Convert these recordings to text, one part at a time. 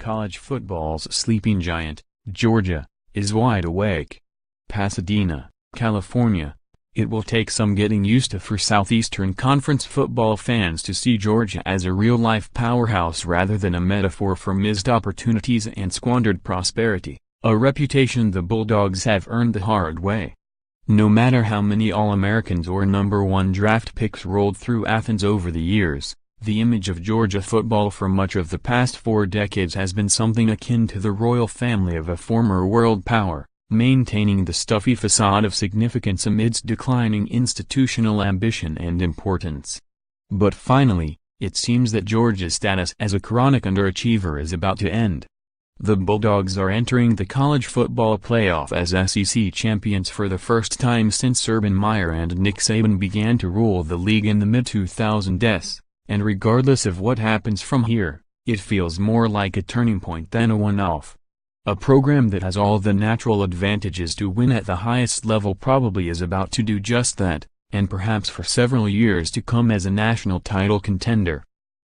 college football's sleeping giant, Georgia, is wide awake. Pasadena, California. It will take some getting used to for Southeastern Conference football fans to see Georgia as a real-life powerhouse rather than a metaphor for missed opportunities and squandered prosperity, a reputation the Bulldogs have earned the hard way. No matter how many All-Americans or #1 draft picks rolled through Athens over the years, the image of Georgia football for much of the past 4 decades has been something akin to the royal family of a former world power, maintaining the stuffy facade of significance amidst declining institutional ambition and importance. But finally, it seems that Georgia's status as a chronic underachiever is about to end. The Bulldogs are entering the college football playoff as SEC champions for the first time since Urban Meyer and Nick Saban began to rule the league in the mid-2000s, and regardless of what happens from here, it feels more like a turning point than a one-off. A program that has all the natural advantages to win at the highest level probably is about to do just that, and perhaps for several years to come as a national title contender.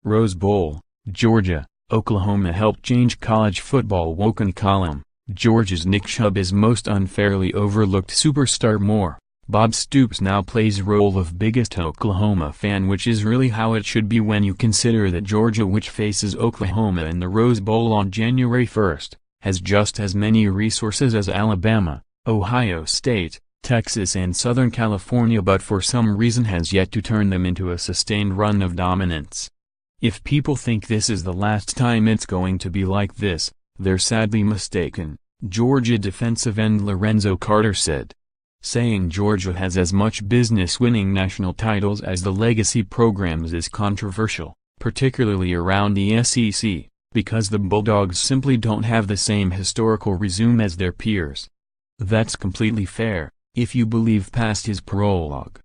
Rose Bowl, Georgia, Oklahoma helped change college football. Woken column, Georgia's Nick Chubb is most unfairly overlooked superstar. More, Bob Stoops now plays role of biggest Oklahoma fan, which is really how it should be when you consider that Georgia, which faces Oklahoma in the Rose Bowl on January 1st, has just as many resources as Alabama, Ohio State, Texas and Southern California, but for some reason has yet to turn them into a sustained run of dominance. If people think this is the last time it's going to be like this, they're sadly mistaken, Georgia defensive end Lorenzo Carter said. Saying Georgia has as much business winning national titles as the legacy programs is controversial, particularly around the SEC. Because the Bulldogs simply don't have the same historical resume as their peers. That's completely fair, if you believe past his prologue.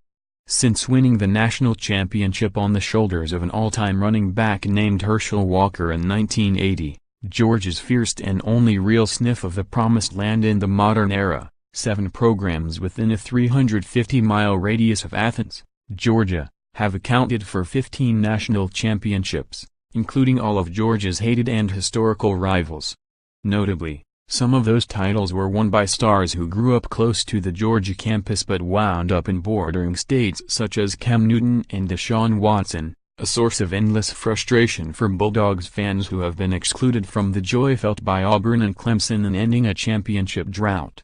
Since winning the national championship on the shoulders of an all-time running back named Herschel Walker in 1980, Georgia's first and only real sniff of the promised land in the modern era, 7 programs within a 350-mile radius of Athens, Georgia, have accounted for 15 national championships, including all of Georgia's hated and historical rivals. Notably, some of those titles were won by stars who grew up close to the Georgia campus but wound up in bordering states such as Cam Newton and Deshaun Watson, a source of endless frustration for Bulldogs fans who have been excluded from the joy felt by Auburn and Clemson in ending a championship drought.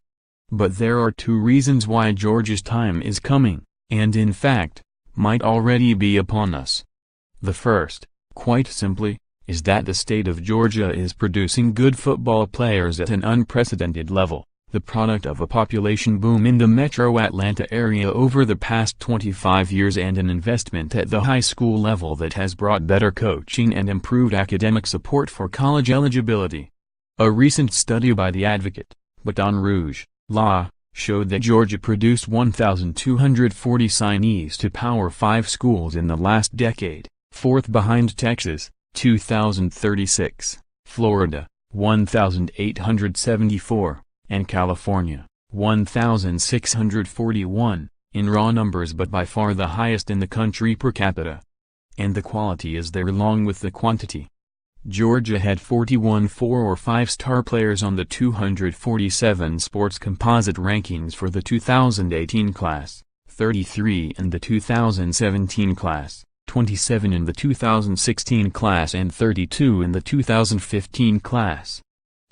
But there are 2 reasons why Georgia's time is coming, and in fact, might already be upon us. The first, quite simply, is that the state of Georgia is producing good football players at an unprecedented level, the product of a population boom in the metro Atlanta area over the past 25 years and an investment at the high school level that has brought better coaching and improved academic support for college eligibility. A recent study by the Advocate, Baton Rouge, Law, showed that Georgia produced 1,240 signees to Power 5 schools in the last decade. 4th behind Texas, 2,036, Florida, 1,874, and California, 1,641, in raw numbers but by far the highest in the country per capita. And the quality is there along with the quantity. Georgia had 41 4- or 5-star players on the 247 sports composite rankings for the 2018 class, 33 in the 2017 class. 27 in the 2016 class and 32 in the 2015 class.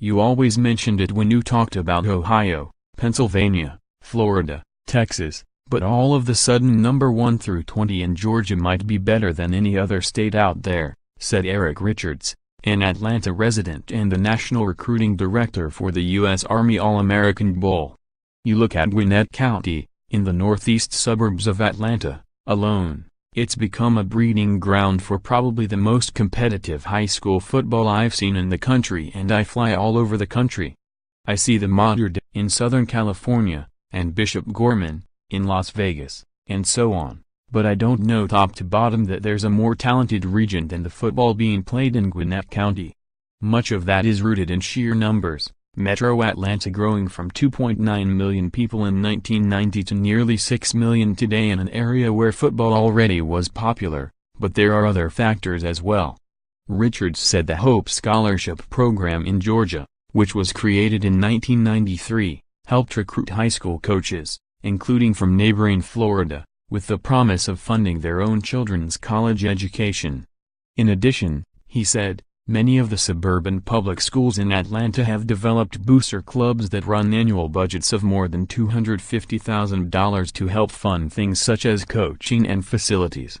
You always mentioned it when you talked about Ohio, Pennsylvania, Florida, Texas, but all of the sudden number 1 through 20 in Georgia might be better than any other state out there, said Eric Richards, an Atlanta resident and the national recruiting director for the U.S. Army All-American Bowl. You look at Gwinnett County, in the northeast suburbs of Atlanta, alone. It's become a breeding ground for probably the most competitive high school football I've seen in the country, and I fly all over the country. I see the Modern in Southern California, and Bishop Gorman, in Las Vegas, and so on, but I don't know top to bottom that there's a more talented region than the football being played in Gwinnett County. Much of that is rooted in sheer numbers, Metro Atlanta growing from 2.9 million people in 1990 to nearly 6 million today in an area where football already was popular, but there are other factors as well. Richards said the Hope Scholarship program in Georgia, which was created in 1993, helped recruit high school coaches, including from neighboring Florida, with the promise of funding their own children's college education. In addition, he said, many of the suburban public schools in Atlanta have developed booster clubs that run annual budgets of more than $250,000 to help fund things such as coaching and facilities.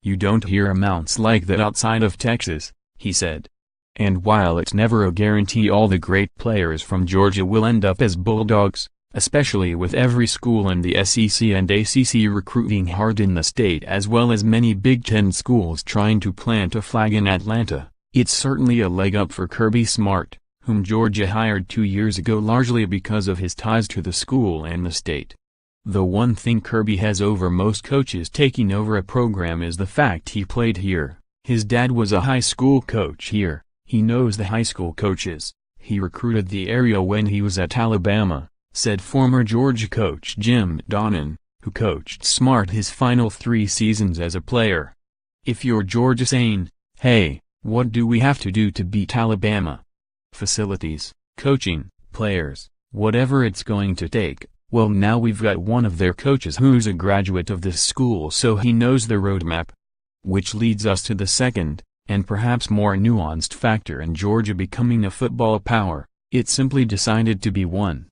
You don't hear amounts like that outside of Texas, he said. And while it's never a guarantee all the great players from Georgia will end up as Bulldogs, especially with every school in the SEC and ACC recruiting hard in the state as well as many Big Ten schools trying to plant a flag in Atlanta, it's certainly a leg up for Kirby Smart, whom Georgia hired 2 years ago largely because of his ties to the school and the state. The one thing Kirby has over most coaches taking over a program is the fact he played here. His dad was a high school coach here, he knows the high school coaches, he recruited the area when he was at Alabama, said former Georgia coach Jim Donnan, who coached Smart his final 3 seasons as a player. If you're Georgia saying, hey, what do we have to do to beat Alabama? Facilities, coaching, players, whatever it's going to take. Well, now we've got one of their coaches who's a graduate of this school, so he knows the roadmap. Which leads us to the second, and perhaps more nuanced factor in Georgia becoming a football power: it simply decided to be one.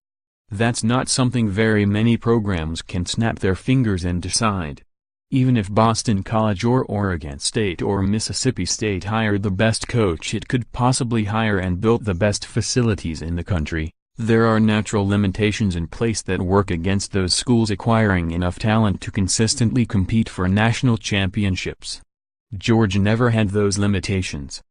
That's not something very many programs can snap their fingers and decide. Even if Boston College or Oregon State or Mississippi State hired the best coach it could possibly hire and built the best facilities in the country, there are natural limitations in place that work against those schools acquiring enough talent to consistently compete for national championships. Georgia never had those limitations.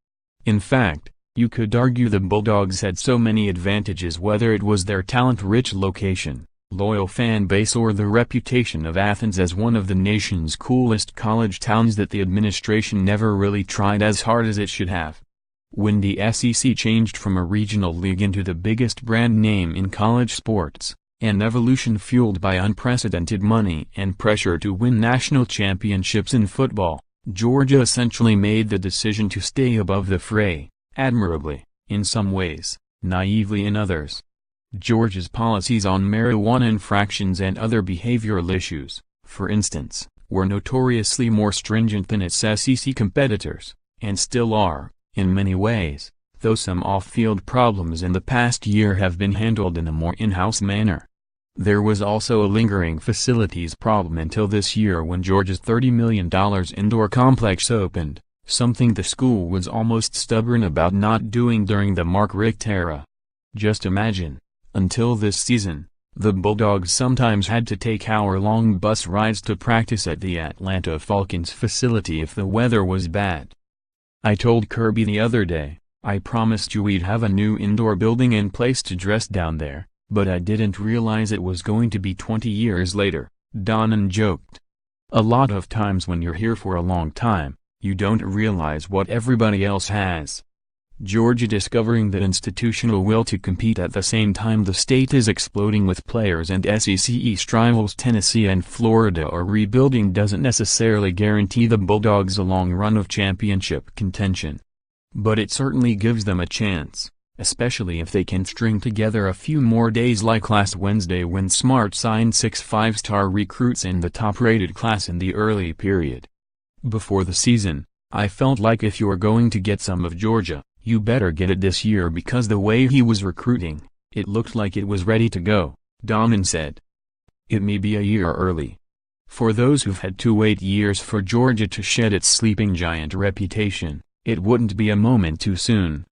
In fact, you could argue the Bulldogs had so many advantages, whether it was their talent-rich location, loyal fan base, or the reputation of Athens as one of the nation's coolest college towns, that the administration never really tried as hard as it should have. When the SEC changed from a regional league into the biggest brand name in college sports, an evolution fueled by unprecedented money and pressure to win national championships in football, Georgia essentially made the decision to stay above the fray, admirably, in some ways, naively in others. Georgia's policies on marijuana infractions and other behavioral issues, for instance, were notoriously more stringent than its SEC competitors, and still are, in many ways, though some off-field problems in the past year have been handled in a more in-house manner. There was also a lingering facilities problem until this year when Georgia's $30 million indoor complex opened, something the school was almost stubborn about not doing during the Mark Richt era. Just imagine, until this season, the Bulldogs sometimes had to take hour-long bus rides to practice at the Atlanta Falcons facility if the weather was bad. I told Kirby the other day, I promised you we'd have a new indoor building and place to dress down there, but I didn't realize it was going to be 20 years later, Donnan joked. A lot of times when you're here for a long time, you don't realize what everybody else has. Georgia discovering the institutional will to compete at the same time the state is exploding with players and SEC East rivals Tennessee and Florida are rebuilding doesn't necessarily guarantee the Bulldogs a long run of championship contention. But it certainly gives them a chance, especially if they can string together a few more days like last Wednesday when Smart signed 6 5-star recruits in the top-rated class in the early period. Before the season, I felt like if you're going to get some of Georgia, you better get it this year because the way he was recruiting, it looked like it was ready to go, Donnan said. It may be a year early. For those who've had to wait years for Georgia to shed its sleeping giant reputation, it wouldn't be a moment too soon.